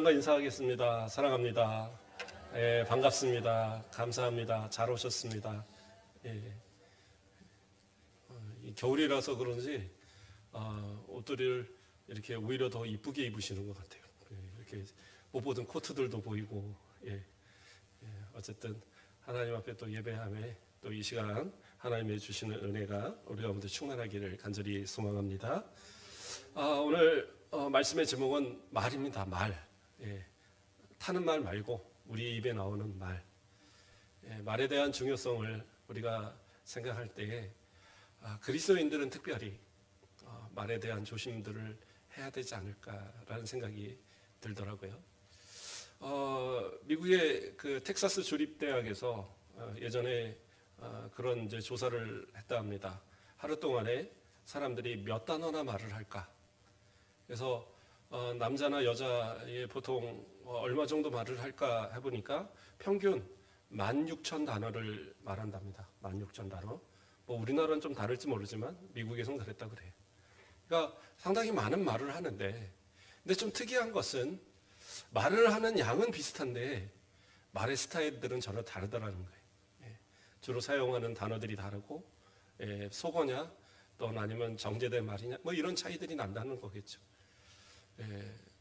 거 인사하겠습니다. 사랑합니다. 예, 반갑습니다. 감사합니다. 잘 오셨습니다. 예, 이 겨울이라서 그런지 옷들을 이렇게 오히려 더 이쁘게 입으시는 것 같아요. 예, 이렇게 못 보던 코트들도 보이고, 어쨌든 하나님 앞에 또 예배함에 또 이 시간 하나님의 주시는 은혜가 우리 가운데 충만하기를 간절히 소망합니다. 오늘 말씀의 제목은 말입니다. 말. 예, 타는 말 말고 우리 입에 나오는 말. 말에 대한 중요성을 우리가 생각할 때에 그리스도인들은 특별히 말에 대한 조심들을 해야 되지 않을까라는 생각이 들더라고요. 미국의 그 텍사스 주립대학에서 예전에 그런 이제 조사를 했다 합니다. 하루 동안에 사람들이 몇 단어나 말을 할까? 그래서 남자나 여자의 보통 얼마 정도 말을 할까 해보니까 평균 16,000단어를 말한답니다. 16,000단어. 뭐 우리나라는 좀 다를지 모르지만 미국에서는 그랬다 그래요. 그러니까 상당히 많은 말을 하는데, 근데 좀 특이한 것은 말을 하는 양은 비슷한데 말의 스타일들은 전혀 다르더라는 거예요. 주로 사용하는 단어들이 다르고, 속어냐 또는 아니면 정제된 말이냐 뭐 이런 차이들이 난다는 거겠죠.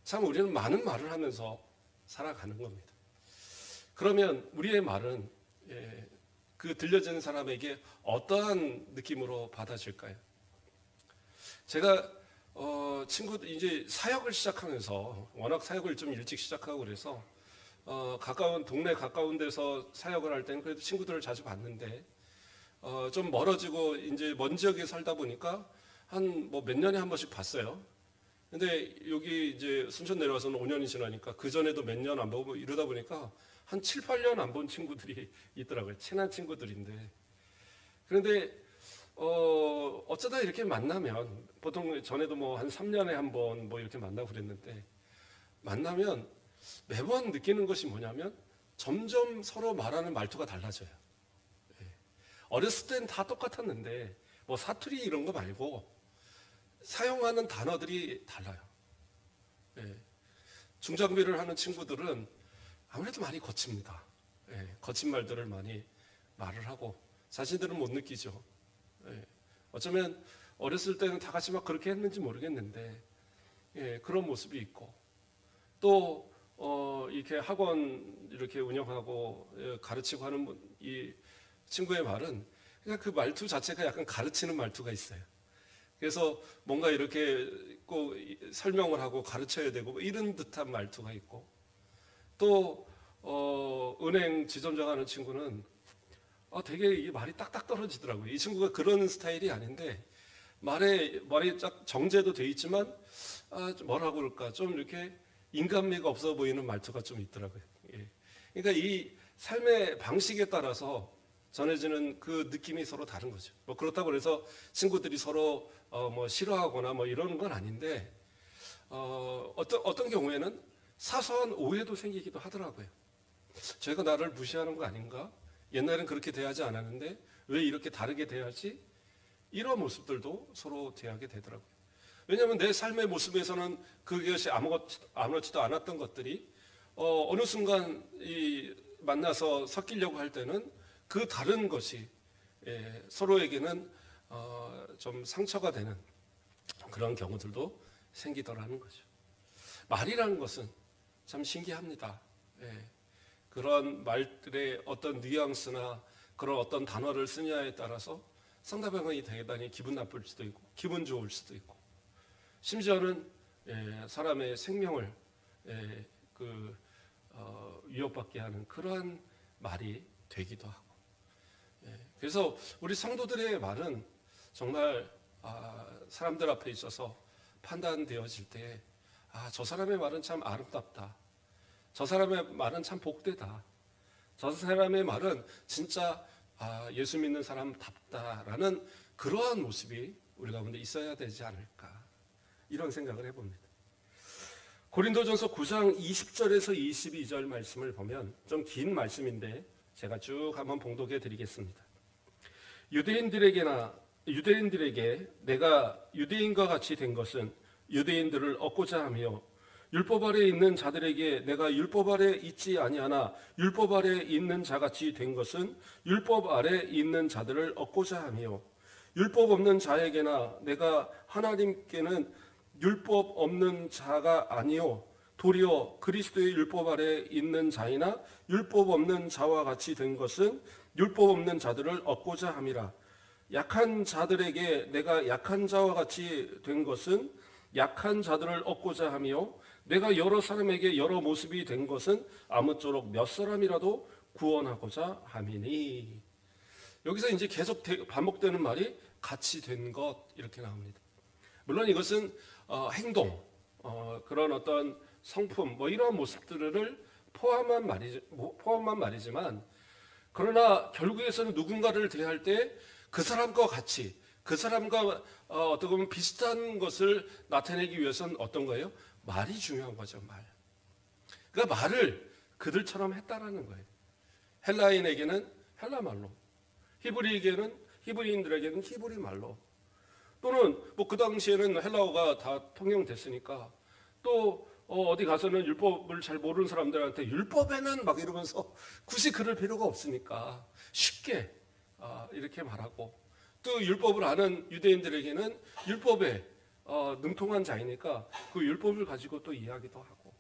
참 우리는 많은 말을 하면서 살아가는 겁니다. 그러면 우리의 말은 그 들려지는 사람에게 어떠한 느낌으로 받아질까요? 제가 친구들 이제 사역을 시작하면서 워낙 사역을 좀 일찍 시작하고 그래서 가까운 동네 가까운 데서 사역을 할 때는 그래도 친구들을 자주 봤는데 좀 멀어지고 이제 먼 지역에 살다 보니까 한 뭐 몇 년에 한 번씩 봤어요. 근데 여기 이제 순천 내려와서는 5년이 지나니까 그 전에도 몇 년 안 보고 이러다 보니까 한 7, 8년 안 본 친구들이 있더라고요. 친한 친구들인데. 그런데 어쩌다 이렇게 만나면 보통 전에도 뭐 한 3년에 한 번 뭐 이렇게 만나고 그랬는데 만나면 매번 느끼는 것이 뭐냐면 점점 서로 말하는 말투가 달라져요. 어렸을 땐 다 똑같았는데 뭐 사투리 이런 거 말고 사용하는 단어들이 달라요. 중장비를 하는 친구들은 아무래도 많이 거칩니다. 거친 말들을 많이 말을 하고 자신들은 못 느끼죠. 어쩌면 어렸을 때는 다 같이 막 그렇게 했는지 모르겠는데 그런 모습이 있고 또 이렇게 학원 이렇게 운영하고 가르치고 하는 이 친구의 말은 그냥 그 말투 자체가 약간 가르치는 말투가 있어요. 그래서 뭔가 이렇게 꼭 설명을 하고 가르쳐야 되고 뭐 이런 듯한 말투가 있고 또 은행 지점장 하는 친구는 되게 이 말이 딱딱 떨어지더라고요. 이 친구가 그런 스타일이 아닌데 말이 딱 정제도 돼 있지만 뭐라고 그럴까 좀 이렇게 인간미가 없어 보이는 말투가 좀 있더라고요. 그러니까 이 삶의 방식에 따라서 전해지는 그 느낌이 서로 다른 거죠. 뭐 그렇다고 해서 친구들이 서로 뭐 싫어하거나 뭐 이러는 건 아닌데 어떤 경우에는 사소한 오해도 생기기도 하더라고요. 저희가 나를 무시하는 거 아닌가? 옛날엔 그렇게 대하지 않았는데 왜 이렇게 다르게 대하지? 이런 모습들도 서로 대하게 되더라고요. 왜냐하면 내 삶의 모습에서는 그것이 아무렇지도 않았던 것들이 어느 순간 만나서 섞이려고 할 때는 그 다른 것이 서로에게는 좀 상처가 되는 그런 경우들도 생기더라는 거죠. 말이라는 것은 참 신기합니다. 그런 말들의 어떤 뉘앙스나 그런 어떤 단어를 쓰냐에 따라서 상대방이 대단히 기분 나쁠 수도 있고 기분 좋을 수도 있고 심지어는 사람의 생명을 위협받게 하는 그러한 말이 되기도 하고 그래서 우리 성도들의 말은 정말 사람들 앞에 있어서 판단되어질 때 저 사람의 말은 참 아름답다. 저 사람의 말은 참 복되다. 저 사람의 말은 진짜 예수 믿는 사람답다라는 그러한 모습이 우리 가운데 있어야 되지 않을까 이런 생각을 해봅니다. 고린도전서 9장 20절에서 22절 말씀을 보면 좀 긴 말씀인데 제가 쭉 한번 봉독해 드리겠습니다. 유대인들에게 내가 유대인과 같이 된 것은 유대인들을 얻고자 하며 율법 아래 있는 자들에게 내가 율법 아래 있지 아니하나 율법 아래 있는 자같이 된 것은 율법 아래 있는 자들을 얻고자 함이요 율법 없는 자에게나 내가 하나님께는 율법 없는 자가 아니요 도리어 그리스도의 율법 아래 있는 자이나 율법 없는 자와 같이 된 것은 율법 없는 자들을 얻고자 함이라. 약한 자들에게 내가 약한 자와 같이 된 것은 약한 자들을 얻고자 하며 내가 여러 사람에게 여러 모습이 된 것은 아무쪼록 몇 사람이라도 구원하고자 함이니. 여기서 이제 계속 반복되는 말이 같이 된 것 이렇게 나옵니다. 물론 이것은 행동, 그런 어떤 성품, 뭐 이런 모습들을 포함한 말이지만, 그러나 결국에서는 누군가를 대할 때 그 사람과 같이, 그 사람과 어떻게 보면 비슷한 것을 나타내기 위해서는 어떤 거예요? 말이 중요한 거죠, 말. 그러니까 말을 그들처럼 했다라는 거예요. 헬라인에게는 헬라 말로, 히브리인들에게는 히브리 말로, 또는 뭐 그 당시에는 헬라어가 다 통용됐으니까 또 어디 가서는 율법을 잘 모르는 사람들한테 율법에는 막 이러면서 굳이 그럴 필요가 없으니까 쉽게 이렇게 말하고, 또 율법을 아는 유대인들에게는 율법에 능통한 자이니까 그 율법을 가지고 또 이야기도 하고,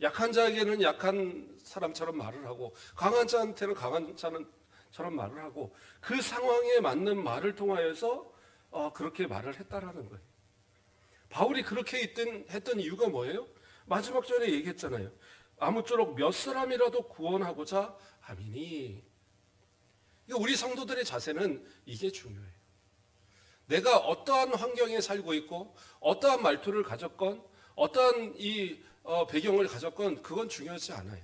약한 자에게는 약한 사람처럼 말을 하고 강한 자한테는 강한 사람처럼 말을 하고 그 상황에 맞는 말을 통하여서 그렇게 말을 했다라는 거예요. 바울이 그렇게 했던 이유가 뭐예요? 마지막 절에 얘기했잖아요. 아무쪼록 몇 사람이라도 구원하고자 함이니. 우리 성도들의 자세는 이게 중요해요. 내가 어떠한 환경에 살고 있고 어떠한 말투를 가졌건 어떠한 이 배경을 가졌건 그건 중요하지 않아요.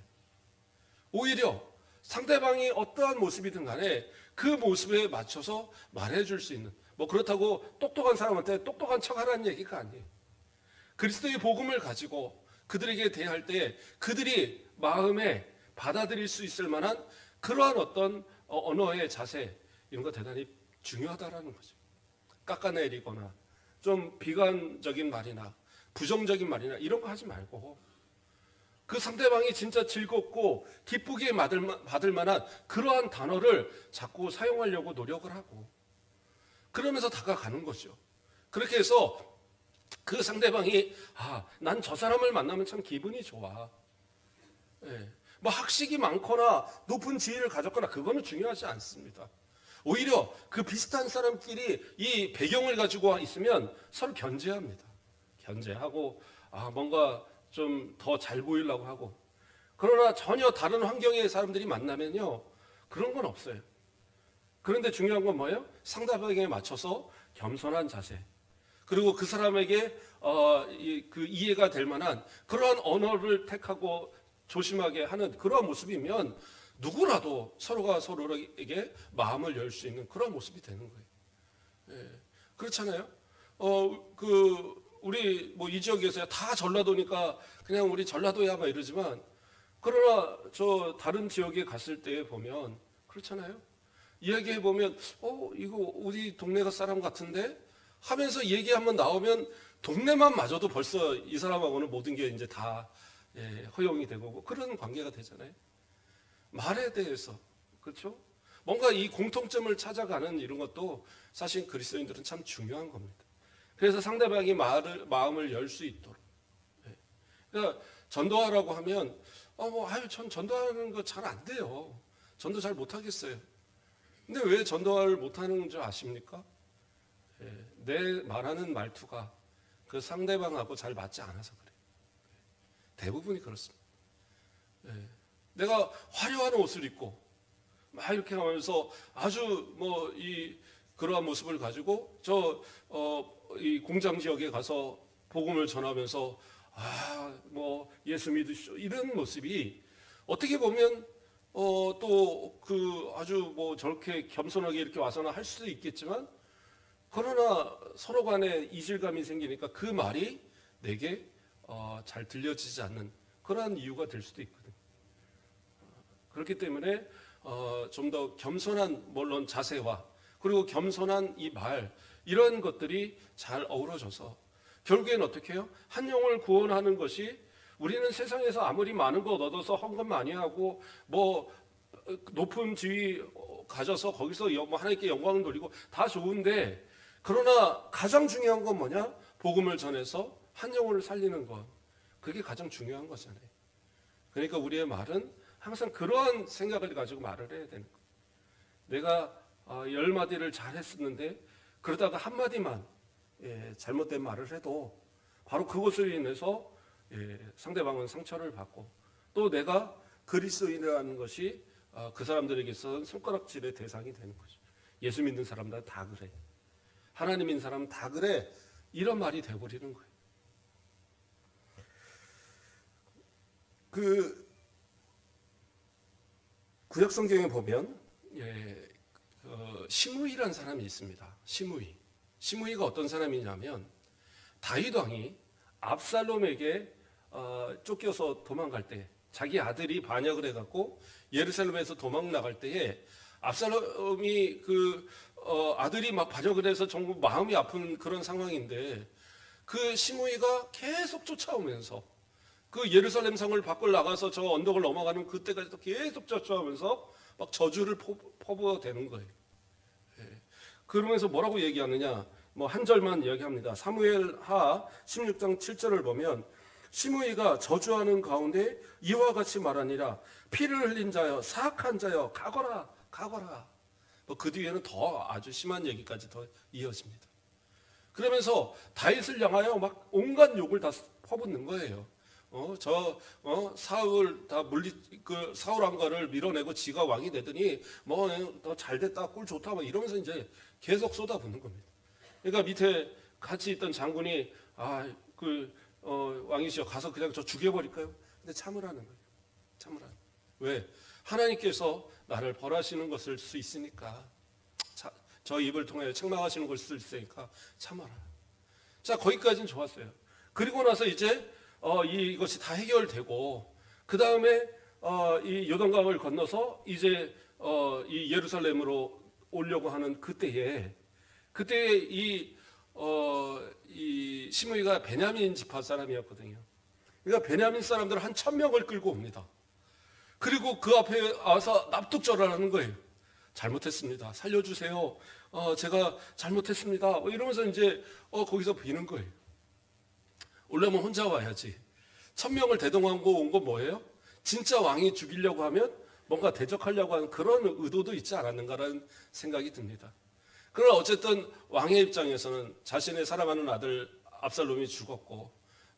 오히려 상대방이 어떠한 모습이든 간에 그 모습에 맞춰서 말해줄 수 있는, 뭐 그렇다고 똑똑한 사람한테 똑똑한 척하라는 얘기가 아니에요. 그리스도의 복음을 가지고 그들에게 대할 때 그들이 마음에 받아들일 수 있을 만한 그러한 어떤 언어의 자세, 이런 거 대단히 중요하다라는 거죠. 깎아내리거나 좀 비관적인 말이나 부정적인 말이나 이런 거 하지 말고 그 상대방이 진짜 즐겁고 기쁘게 받을 만한 그러한 단어를 자꾸 사용하려고 노력을 하고, 그러면서 다가가는 거죠. 그렇게 해서 그 상대방이 난 저 사람을 만나면 참 기분이 좋아. 뭐 학식이 많거나 높은 지위를 가졌거나 그거는 중요하지 않습니다. 오히려 그 비슷한 사람끼리 이 배경을 가지고 있으면 서로 견제합니다. 견제하고 뭔가 좀 더 잘 보이려고 하고. 그러나 전혀 다른 환경의 사람들이 만나면요, 그런 건 없어요. 그런데 중요한 건 뭐예요? 상대방에 맞춰서 겸손한 자세, 그리고 그 사람에게 그 이해가 될 만한 그러한 언어를 택하고 조심하게 하는 그러한 모습이면 누구라도 서로가 서로에게 마음을 열 수 있는 그런 모습이 되는 거예요. 그렇잖아요. 우리 뭐 이 지역에서 다 전라도니까 그냥 우리 전라도야 막 이러지만, 그러나 저 다른 지역에 갔을 때 보면 그렇잖아요. 이야기해 보면 이거 우리 동네 사람 같은데 하면서 얘기 한번 나오면 동네만 마저도 벌써 이 사람하고는 모든 게 이제 다 허용이 되고 그런 관계가 되잖아요. 말에 대해서, 그렇죠? 뭔가 이 공통점을 찾아가는 이런 것도 사실 그리스도인들은 참 중요한 겁니다. 그래서 상대방이 마음을 열 수 있도록. 그러니까 전도하라고 하면 전 전도하는 거 잘 안 돼요. 전도 잘 못하겠어요. 근데 왜 전도를 못하는 줄 아십니까? 내 말하는 말투가 그 상대방하고 잘 맞지 않아서 그래요. 대부분이 그렇습니다. 내가 화려한 옷을 입고 막 이렇게 하면서 아주 그러한 모습을 가지고 이 공장 지역에 가서 복음을 전하면서 예수 믿으시죠 이런 모습이 어떻게 보면 또 아주 저렇게 겸손하게 이렇게 와서는 할 수도 있겠지만, 그러나 서로 간에 이질감이 생기니까 그 말이 내게 잘 들려지지 않는 그러한 이유가 될 수도 있거든요. 그렇기 때문에 좀 더 겸손한 물론 자세와 그리고 겸손한 이 말, 이런 것들이 잘 어우러져서 결국엔 어떻게 해요? 한 영혼을 구원하는 것이, 우리는 세상에서 아무리 많은 것 얻어서 헌금 많이 하고 뭐 높은 지위 가져서 거기서 뭐 하나님께 영광을 돌리고 다 좋은데, 그러나 가장 중요한 건 뭐냐? 복음을 전해서 한 영혼을 살리는 것. 그게 가장 중요한 거잖아요. 그러니까 우리의 말은 항상 그러한 생각을 가지고 말을 해야 되는 거예요. 내가 10마디를 잘했었는데 그러다가 한마디만 잘못된 말을 해도 바로 그것으로 인해서 상대방은 상처를 받고, 또 내가 그리스도인이라는 것이 그 사람들에게서는 손가락질의 대상이 되는 거죠. 예수 믿는 사람들은 다 그래, 하나님 믿는 사람은 다 그래, 이런 말이 되어버리는 거예요. 그 구약 성경에 보면 시므이라는 사람이 있습니다. 시므이가 어떤 사람이냐면, 다윗 왕이 압살롬에게 쫓겨서 도망갈 때, 자기 아들이 반역을 해갖고 예루살렘에서 도망 나갈 때에 압살롬이 아들이 막 반역을 해서 정말 마음이 아픈 그런 상황인데, 그 시므이가 계속 쫓아오면서 그 예루살렘 성을 밖을 나가서 저 언덕을 넘어가는 그때까지도 계속 쫓아오면서 막 저주를 퍼부어대는 거예요. 그러면서 뭐라고 얘기하느냐? 뭐 한 절만 이야기합니다. 사무엘하 16장 7절을 보면, 시므이가 저주하는 가운데 이와 같이 말하니라. 피를 흘린 자여, 사악한 자여, 가거라, 가거라. 그 뒤에는 더 아주 심한 얘기까지 더 이어집니다. 그러면서 다윗을 향하여 막 온갖 욕을 다 퍼붓는 거예요. 사울 다 사울 왕가를 밀어내고 지가 왕이 되더니 뭐 더 잘됐다, 꿀 좋다, 뭐 이러면서 이제 계속 쏟아붓는 겁니다. 그러니까 밑에 같이 있던 장군이 왕이시여, 가서 그냥 저 죽여버릴까요? 근데 참으라는 거예요. 참으라는. 왜? 하나님께서 나를 벌하시는 것을 수 있으니까, 저 입을 통해 책망하시는 것을 수 있으니까 참아라. 자, 거기까지는 좋았어요. 그리고 나서 이제 이것이 다 해결되고, 그 다음에 이 요단강을 건너서 이제 이 예루살렘으로 오려고 하는 그때에 이 시므이가 베냐민 지파 사람이었거든요. 그러니까 베냐민 사람들 한 1000명을 끌고 옵니다. 그리고 그 앞에 와서 납득절하는 거예요. 잘못했습니다, 살려주세요, 제가 잘못했습니다, 뭐 이러면서 이제 거기서 비는 거예요. 원래면 혼자 와야지. 1000명을 대동하고 온 건 뭐예요? 진짜 왕이 죽이려고 하면 뭔가 대적하려고 하는 그런 의도도 있지 않았는가라는 생각이 듭니다. 그러나 어쨌든 왕의 입장에서는 자신의 사랑하는 아들 압살롬이 죽었고,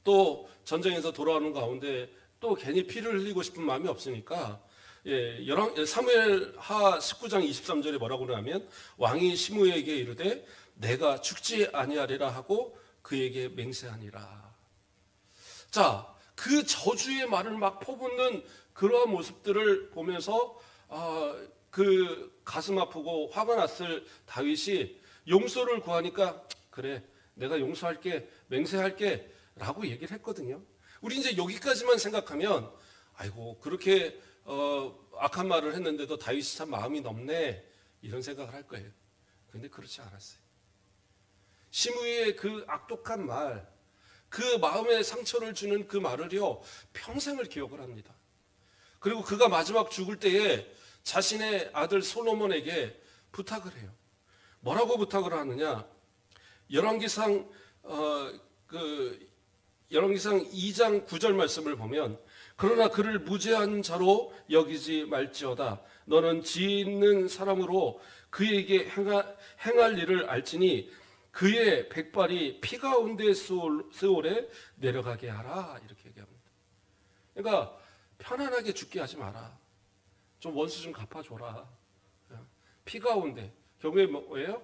또 전쟁에서 돌아오는 가운데 또 괜히 피를 흘리고 싶은 마음이 없으니까, 사무엘하 19장 23절에 뭐라고 그러냐면, 왕이 시므이에게 이르되 내가 죽지 아니하리라 하고 그에게 맹세하니라. 자, 그 저주의 말을 막 퍼붓는 그러한 모습들을 보면서 그 가슴 아프고 화가 났을 다윗이 용서를 구하니까, 그래, 내가 용서할게, 맹세할게 라고 얘기를 했거든요. 우리 이제 여기까지만 생각하면, 아이고, 그렇게 악한 말을 했는데도 다윗이 참 마음이 넓네, 이런 생각을 할 거예요. 그런데 그렇지 않았어요. 시므이의 그 악독한 말, 그 마음에 상처를 주는 그 말을요, 평생을 기억을 합니다. 그리고 그가 마지막 죽을 때에 자신의 아들 솔로몬에게 부탁을 해요. 뭐라고 부탁을 하느냐? 열왕기상 2장 9절 말씀을 보면, 그러나 그를 무죄한 자로 여기지 말지어다. 너는 지혜 있는 사람으로 그에게 행할 일을 알지니 그의 백발이 피 가운데 세월에 내려가게 하라, 이렇게 얘기합니다. 그러니까 편안하게 죽게 하지 마라. 좀 원수 좀 갚아줘라. 피 가운데, 결국에 뭐예요?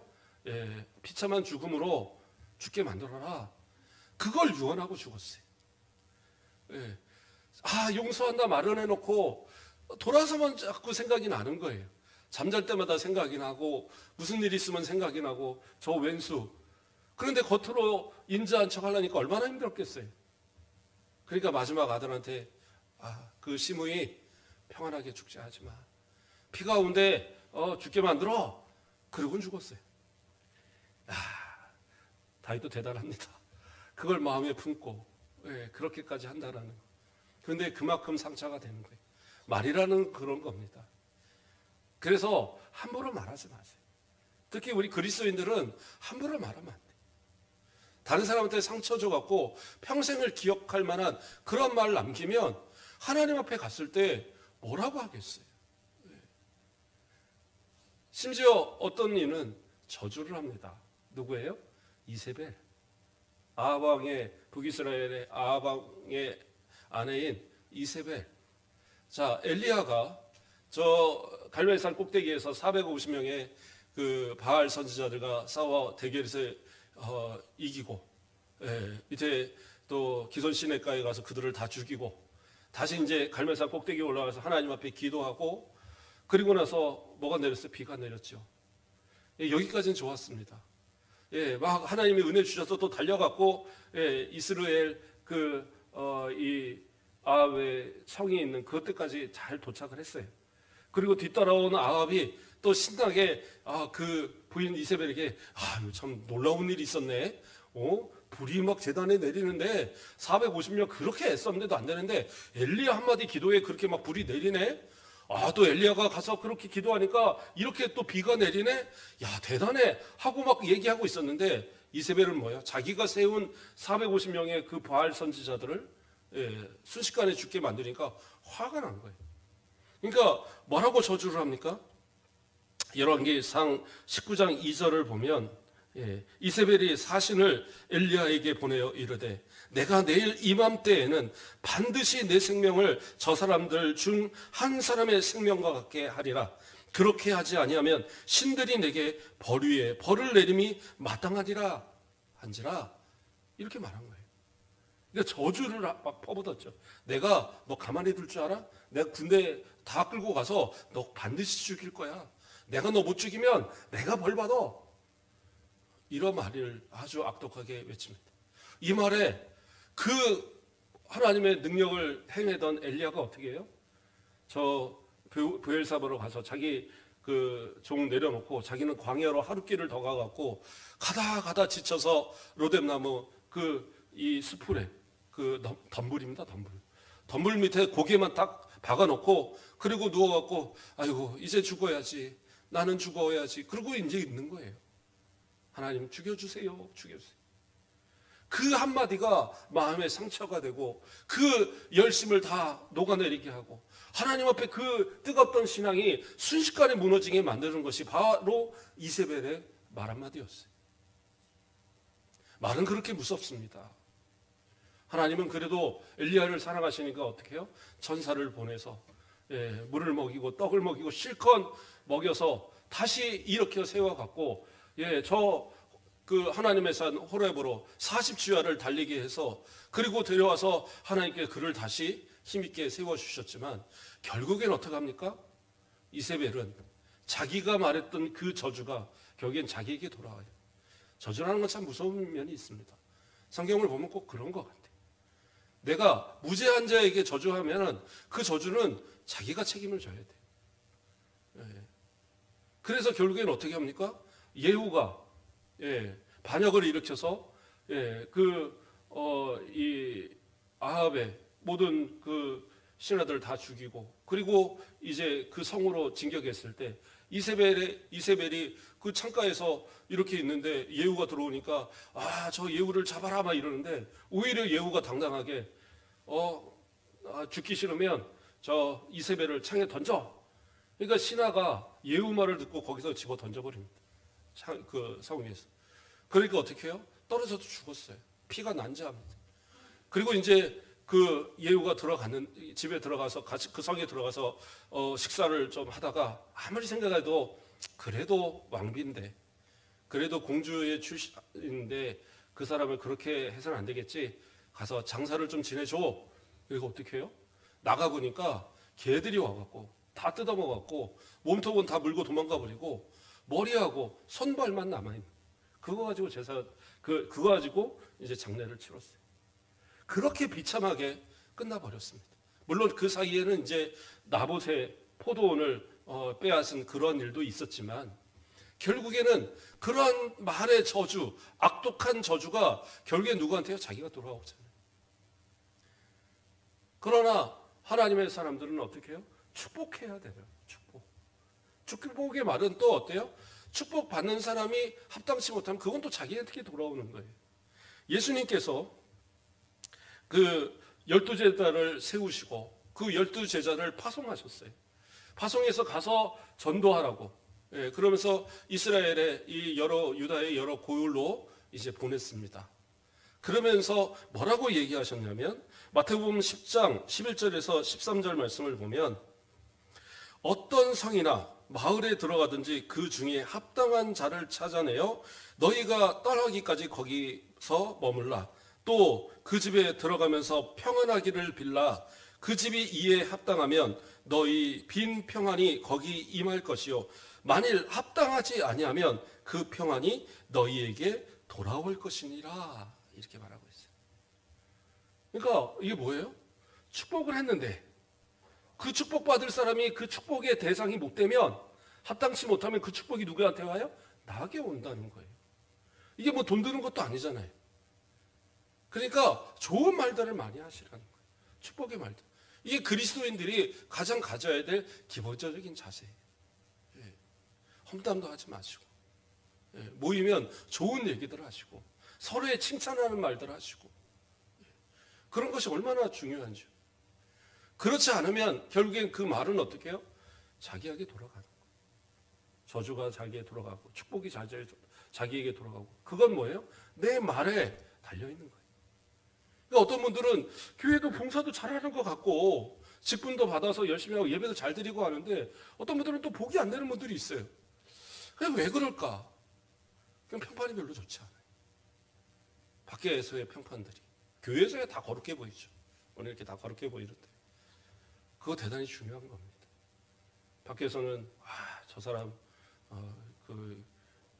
비참한 죽음으로 죽게 만들어라. 그걸 유언하고 죽었어요. 용서한다 말은 해놓고 돌아서만 자꾸 생각이 나는 거예요. 잠잘 때마다 생각이 나고, 무슨 일 있으면 생각이 나고, 저 왼수. 그런데 겉으로 인자한 척 하려니까 얼마나 힘들었겠어요. 그러니까 마지막 아들한테, 그 시므이 평안하게 죽지 하지 마. 피 가운데 죽게 만들어. 그러고는 죽었어요. 다윗도 대단합니다. 그걸 마음에 품고 그렇게까지 한다라는 거. 그런데 그만큼 상처가 되는 거예요. 말이라는 그런 겁니다. 그래서 함부로 말하지 마세요. 특히 우리 그리스도인들은 함부로 말하면 안 돼요. 다른 사람한테 상처 줘갖고 평생을 기억할 만한 그런 말을 남기면 하나님 앞에 갔을 때 뭐라고 하겠어요? 심지어 어떤 이는 저주를 합니다. 누구예요? 이세벨. 아합 왕의 북이스라엘의 아합 왕의 아내인 이세벨. 자, 엘리야가 저 갈멜산 꼭대기에서 450명의 그 바알 선지자들과 싸워 대결에서 이기고, 밑에 또 기손 시내가에 가서 그들을 다 죽이고, 다시 이제 갈멜산 꼭대기에 올라가서 하나님 앞에 기도하고, 그리고 나서 뭐가 내렸어요? 비가 내렸죠. 여기까지는 좋았습니다. 막 하나님이 은혜 주셔서 또 달려갔고, 이스라엘 이 아합의 성이 있는 그때까지 잘 도착을 했어요. 그리고 뒤따라온 아합이 또 신나게 그 부인 이세벨에게 참 놀라운 일이 있었네. 불이 막 제단에 내리는데 450명 그렇게 애썼는데도 안 되는데 엘리야 한마디 기도에 그렇게 막 불이 내리네. 또 엘리야가 가서 그렇게 기도하니까 이렇게 또 비가 내리네. 야, 대단해 하고 막 얘기하고 있었는데 이세벨은 뭐야? 자기가 세운 450명의 그 바알 선지자들을 순식간에 죽게 만드니까 화가 난 거예요. 그러니까 뭐라고 저주를 합니까? 열왕기상 19장 2절을 보면 이세벨이 사신을 엘리야에게 보내어 이르되 내가 내일 이맘때에는 반드시 내 생명을 저 사람들 중 한 사람의 생명과 같게 하리라. 그렇게 하지 아니하면 신들이 내게 벌 위에 벌을 내림이 마땅하리라 한지라. 이렇게 말한 거예요. 그러니까 저주를 막 퍼붓었죠. 내가 너 가만히 둘 줄 알아? 내가 군대 다 끌고 가서 너 반드시 죽일 거야. 내가 너 못 죽이면 내가 벌 받아. 이런 말을 아주 악독하게 외칩니다. 이 말에 그 하나님의 능력을 행하던 엘리야가 어떻게 해요? 저 브엘사바로 가서 자기 그 종 내려놓고 자기는 광야로 하루길을 더 가갖고 가다 지쳐서 로뎀나무 이 수풀에 그 덤불입니다. 덤불 밑에 고개만 딱 박아놓고 그리고 누워갖고 아이고 이제 죽어야지. 나는 죽어야지. 그러고 이제 있는 거예요. 하나님 죽여주세요. 그 한마디가 마음에 상처가 되고 그 열심을 다 녹아내리게 하고 하나님 앞에 그 뜨겁던 신앙이 순식간에 무너지게 만드는 것이 바로 이세벨의 말 한마디였어요. 말은 그렇게 무섭습니다. 하나님은 그래도 엘리야를 사랑하시니까 어떻게 해요? 천사를 보내서 물을 먹이고 떡을 먹이고 실컷 먹여서 다시 일으켜 세워갖고 그 하나님의 산 호렙으로 40주야를 달리게 해서 그리고 데려와서 하나님께 그를 다시 힘있게 세워주셨지만 결국엔 어떻게 합니까? 이세벨은 자기가 말했던 그 저주가 결국엔 자기에게 돌아와요. 저주라는 건 참 무서운 면이 있습니다. 성경을 보면 꼭 그런 것 같아요. 내가 무죄한 자에게 저주하면 그 저주는 자기가 책임을 져야 돼요. 그래서 결국엔 어떻게 합니까? 예후가 반역을 일으켜서 이 아합의 모든 그 신하들 다 죽이고 그리고 이제 그 성으로 진격했을 때 이세벨이 그 창가에서 이렇게 있는데 예후가 들어오니까 저 예후를 잡아라 막 이러는데 오히려 예후가 당당하게 죽기 싫으면 저 이세벨을 창에 던져. 그러니까 신하가 예후 말을 듣고 거기서 집어 던져버립니다. 그 성 위에서. 그러니까 어떻게 해요? 떨어져도 죽었어요. 피가 난자합니다. 그리고 이제 그 예후가 집에 들어가서 같이 그 성에 들어가서 식사를 좀 하다가 아무리 생각해도 그래도 왕비인데 그래도 공주의 출신인데 그 사람을 그렇게 해서는 안 되겠지. 가서 장사를 좀 지내줘. 그리고 어떻게 해요? 나가보니까 개들이 와갖고 다 뜯어먹었고 몸통은 다 물고 도망가 버리고 머리하고 손발만 남아있는. 그거 가지고 그거 가지고 이제 장례를 치렀어요. 그렇게 비참하게 끝나버렸습니다. 물론 그 사이에는 이제 나봇의 포도원을 빼앗은 그런 일도 있었지만 결국에는 그러한 말의 저주, 악독한 저주가 결국에 누구한테요? 자기가 돌아오잖아요. 그러나 하나님의 사람들은 어떻게 해요? 축복해야 돼요. 축복. 축복의 말은 또 어때요? 축복받는 사람이 합당치 못하면 그건 또 자기한테 돌아오는 거예요. 예수님께서 그 12제자를 세우시고 그 12제자를 파송하셨어요. 파송해서 가서 전도하라고. 예, 그러면서 이스라엘의 이 여러 유다의 여러 고을로 이제 보냈습니다. 그러면서 뭐라고 얘기하셨냐면 마태복음 10장 11절에서 13절 말씀을 보면 어떤 성이나 마을에 들어가든지 그 중에 합당한 자를 찾아내어 너희가 떠나기까지 거기서 머물라. 또 그 집에 들어가면서 평안하기를 빌라. 그 집이 이에 합당하면 너희 빈 평안이 거기 임할 것이요 만일 합당하지 아니하면 그 평안이 너희에게 돌아올 것이니라. 이렇게 말하고 있어요. 그러니까 이게 뭐예요? 축복을 했는데 그 축복받을 사람이 그 축복의 대상이 못 되면, 합당치 못하면 그 축복이 누구한테 와요? 나에게 온다는 거예요. 이게 뭐 돈 드는 것도 아니잖아요. 그러니까 좋은 말들을 많이 하시라는 거예요. 축복의 말들. 이게 그리스도인들이 가장 가져야 될 기본적인 자세예요. 예. 험담도 하지 마시고, 예. 모이면 좋은 얘기들 하시고, 서로의 칭찬하는 말들 하시고, 예. 그런 것이 얼마나 중요한지요. 그렇지 않으면 결국엔 그 말은 어떻게 해요? 자기에게 돌아가는 거예요. 저주가 자기에게 돌아가고 축복이 자기에게 돌아가고. 그건 뭐예요? 내 말에 달려있는 거예요. 그러니까 어떤 분들은 교회도 봉사도 잘하는 것 같고 직분도 받아서 열심히 하고 예배도 잘 드리고 하는데 어떤 분들은 또 복이 안 되는 분들이 있어요. 그냥 왜 그럴까? 그냥 평판이 별로 좋지 않아요. 밖에서의 평판들이. 교회에서야 다 거룩해 보이죠. 오늘 이렇게 다 거룩해 보이는데 그거 대단히 중요한 겁니다. 밖에서는 저 사람 그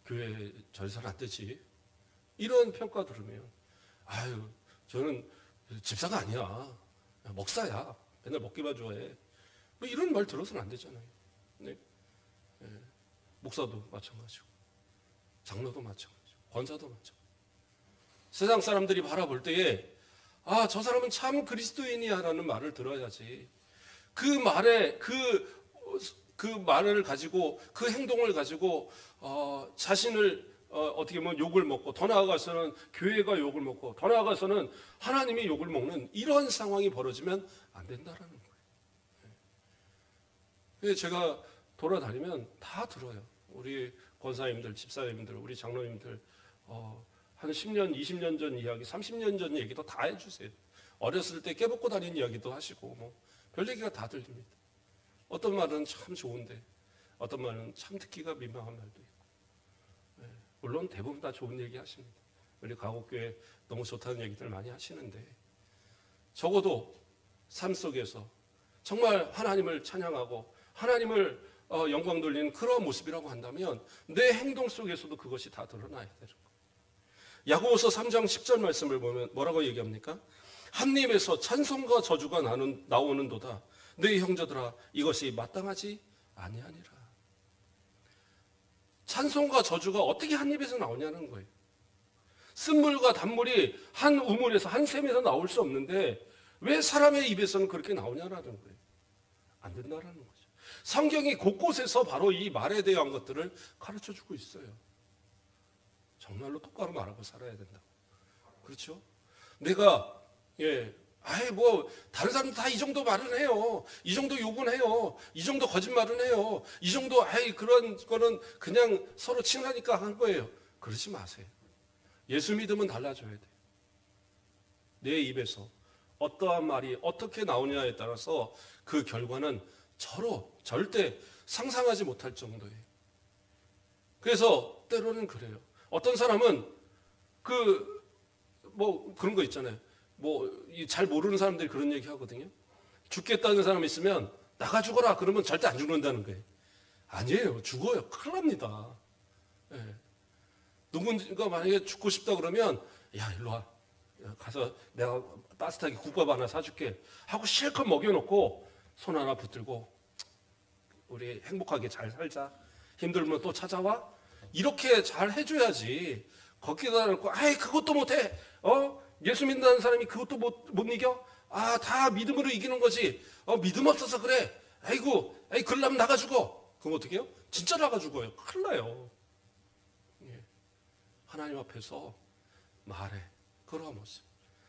교회 절선 안 되지, 이런 평가 들으면 저는 집사가 아니야, 목사야, 맨날 먹기만 좋아해, 뭐 이런 말 들어서는 안 되잖아요. 네? 네. 목사도 마찬가지고 장로도 마찬가지고 권사도 마찬가지고 세상 사람들이 바라볼 때에 저 사람은 참 그리스도인이야 라는 말을 들어야지, 그 말에 그 말을 가지고 그 행동을 가지고 자신을 어떻게 보면 욕을 먹고, 더 나아가서는 교회가 욕을 먹고, 더 나아가서는 하나님이 욕을 먹는 이런 상황이 벌어지면 안 된다라는 거예요. 그래서 제가 돌아다니면 다 들어요. 우리 권사님들, 집사님들, 우리 장로님들 한 10년, 20년 전 이야기, 30년 전 얘기도 다 해주세요. 어렸을 때 깨벗고 다닌 이야기도 하시고 뭐 별 얘기가 다 들립니다. 어떤 말은 참 좋은데 어떤 말은 참 듣기가 민망한 말도 있고. 물론 대부분 다 좋은 얘기 하십니다. 우리 가곡교회 너무 좋다는 얘기들 많이 하시는데 적어도 삶 속에서 정말 하나님을 찬양하고 하나님을 영광 돌리는 그런 모습이라고 한다면 내 행동 속에서도 그것이 다 드러나야 되는 거예요. 야고보서 3장 10절 말씀을 보면 뭐라고 얘기합니까? 한 입에서 찬송과 저주가 나오는도다. 너희 형제들아, 이것이 마땅하지 아니하니라. 찬송과 저주가 어떻게 한 입에서 나오냐는 거예요. 쓴물과 단물이 한 우물에서, 한 샘에서 나올 수 없는데 왜 사람의 입에서는 그렇게 나오냐라는 거예요. 안 된다라는 거죠. 성경이 곳곳에서 바로 이 말에 대한 것들을 가르쳐주고 있어요. 정말로 똑바로 말하고 살아야 된다고. 그렇죠? 내가 다른 사람 다 이 정도 말은 해요. 이 정도 욕은 해요. 이 정도 거짓말은 해요. 이 정도 그런 거는 그냥 서로 친하니까 한 거예요. 그러지 마세요. 예수 믿으면 달라져야 돼요. 내 입에서 어떠한 말이 어떻게 나오냐에 따라서 그 결과는 절대 상상하지 못할 정도예요. 그래서 때로는 그래요. 어떤 사람은 그런 거 있잖아요. 잘 모르는 사람들이 그런 얘기 하거든요. 죽겠다는 사람 있으면 나가 죽어라 그러면 절대 안 죽는다는 거예요. 아니에요. 죽어요. 큰일 납니다. 누군가 만약에 죽고 싶다 그러면 야, 일로 와. 가서 내가 따뜻하게 국밥 하나 사줄게 하고 실컷 먹여놓고 손 하나 붙들고 우리 행복하게 잘 살자. 힘들면 또 찾아와. 이렇게 잘 해줘야지. 거기다 놓고 아이 그것도 못해. 예수 믿는 사람이 그것도 못 이겨? 아, 다 믿음으로 이기는 거지. 믿음 없어서 그래. 아이고, 그러려면 나가 죽어. 그럼 어떻게 해요? 진짜 나가 죽어요. 큰일 나요. 예. 하나님 앞에서 말해. 그러한 모습.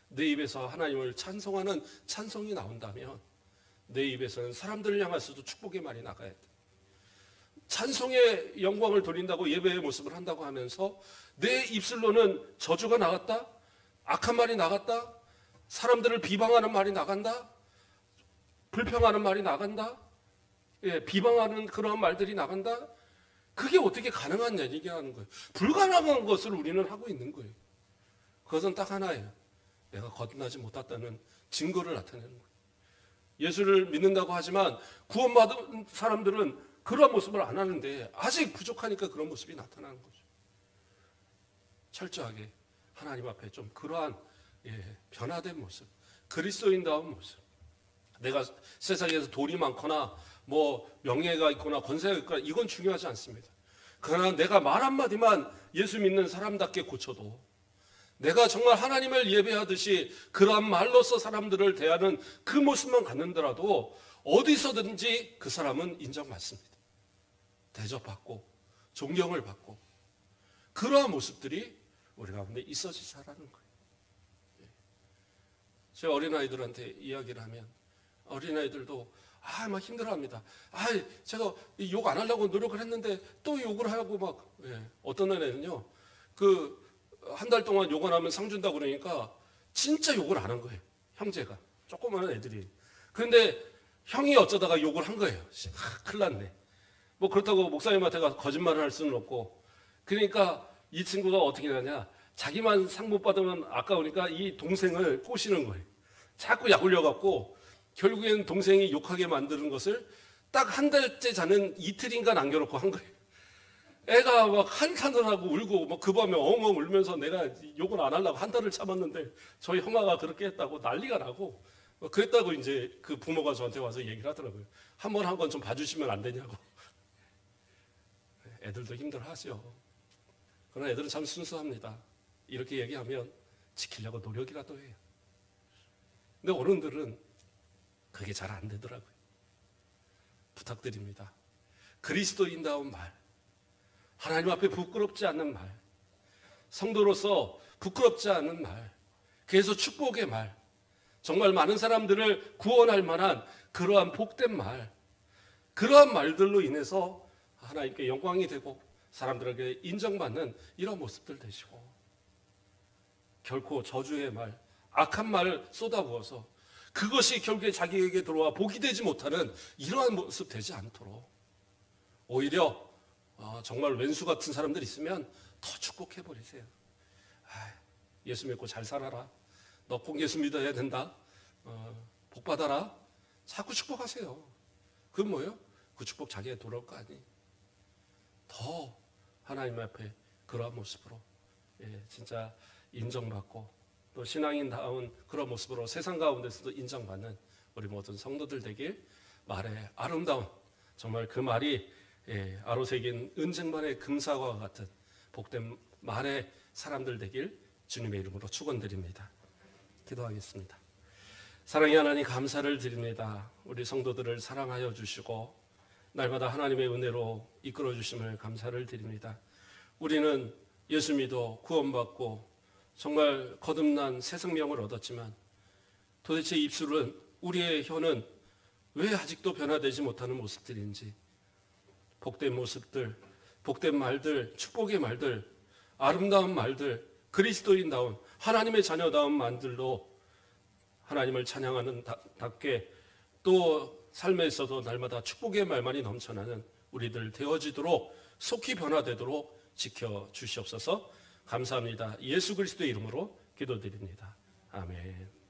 내 입에서 하나님을 찬송하는 찬송이 나온다면 내 입에서는 사람들을 향해서도 축복의 말이 나가야 돼. 찬송의 영광을 돌린다고 예배의 모습을 한다고 하면서 내 입술로는 저주가 나갔다? 악한 말이 나갔다? 사람들을 비방하는 말이 나간다? 불평하는 말이 나간다? 예, 비방하는 그런 말들이 나간다? 그게 어떻게 가능한 얘기하는 거예요. 불가능한 것을 우리는 하고 있는 거예요. 그것은 딱 하나예요. 내가 거듭나지 못했다는 증거를 나타내는 거예요. 예수를 믿는다고 하지만 구원받은 사람들은 그런 모습을 안 하는데 아직 부족하니까 그런 모습이 나타나는 거죠. 철저하게 하나님 앞에 좀 그러한 변화된 모습, 그리스도인다운 모습. 내가 세상에서 돈이 많거나 뭐 명예가 있거나 권세가 있거나 이건 중요하지 않습니다. 그러나 내가 말 한마디만 예수 믿는 사람답게 고쳐도 내가 정말 하나님을 예배하듯이 그러한 말로서 사람들을 대하는 그 모습만 갖는더라도 어디서든지 그 사람은 인정받습니다. 대접받고 존경을 받고 그러한 모습들이 우리 가운데 있어지자라는 거예요. 제 어린아이들한테 이야기를 하면 어린아이들도 막 힘들어합니다. 제가 욕 안 하려고 노력을 했는데 또 욕을 하고 막 어떤 애는요 한 달 동안 욕 안 하면 상 준다고 그러니까 진짜 욕을 안 한 거예요. 형제가 조그마한 애들이. 그런데 형이 어쩌다가 욕을 한 거예요. 큰일 났네. 뭐 그렇다고 목사님한테 가서 거짓말을 할 수는 없고. 그러니까 이 친구가 어떻게 하냐. 자기만 상 못 받으면 아까우니까 이 동생을 꼬시는 거예요. 자꾸 약 올려갖고 결국엔 동생이 욕하게 만드는 것을 딱 한 달째 자는 이틀인가 남겨놓고 한 거예요. 애가 막 한탄을 하고 울고 막 그 밤에 엉엉 울면서 내가 욕을 안 하려고 한 달을 참았는데 저희 형아가 그렇게 했다고 난리가 나고 그랬다고 이제 그 부모가 저한테 와서 얘기를 하더라고요. 한 건 좀 봐주시면 안 되냐고. 애들도 힘들어하죠. 그러나 애들은 참 순수합니다. 이렇게 얘기하면 지키려고 노력이라도 해요. 근데 어른들은 그게 잘 안 되더라고요. 부탁드립니다. 그리스도인다운 말, 하나님 앞에 부끄럽지 않는 말, 성도로서 부끄럽지 않은 말, 그래서 축복의 말, 정말 많은 사람들을 구원할 만한 그러한 복된 말, 그러한 말들로 인해서 하나님께 영광이 되고 사람들에게 인정받는 이런 모습들 되시고 결코 저주의 말, 악한 말을 쏟아부어서 그것이 결국에 자기에게 들어와 복이 되지 못하는 이러한 모습 되지 않도록 오히려 정말 왼수 같은 사람들 있으면 더 축복해버리세요. 예수 믿고 잘 살아라. 너 꼭 예수 믿어야 된다. 복 받아라. 자꾸 축복하세요. 그건 뭐예요? 그 축복 자기에 돌아올 거 아니에요. 더 하나님 앞에 그러한 모습으로 진짜 인정받고 또 신앙인다운 그런 모습으로 세상 가운데서도 인정받는 우리 모든 성도들 되길 말의 아름다운 정말 그 말이 아로새긴 은쟁반의 금사와 같은 복된 말의 사람들 되길 주님의 이름으로 축원드립니다. 기도하겠습니다. 사랑의 하나님 감사를 드립니다. 우리 성도들을 사랑하여 주시고 날마다 하나님의 은혜로 이끌어 주심을 감사를 드립니다. 우리는 예수 믿어 구원받고 정말 거듭난 새 생명을 얻었지만 도대체 입술은 우리의 혀는 왜 아직도 변화되지 못하는 모습들인지 복된 모습들, 복된 말들, 축복의 말들, 아름다운 말들, 그리스도인다운 하나님의 자녀다운 말들로 하나님을 찬양하는 답게 또 삶에서도 날마다 축복의 말만이 넘쳐나는 우리들 되어지도록 속히 변화되도록 지켜주시옵소서. 감사합니다. 예수 그리스도의 이름으로 기도드립니다. 아멘.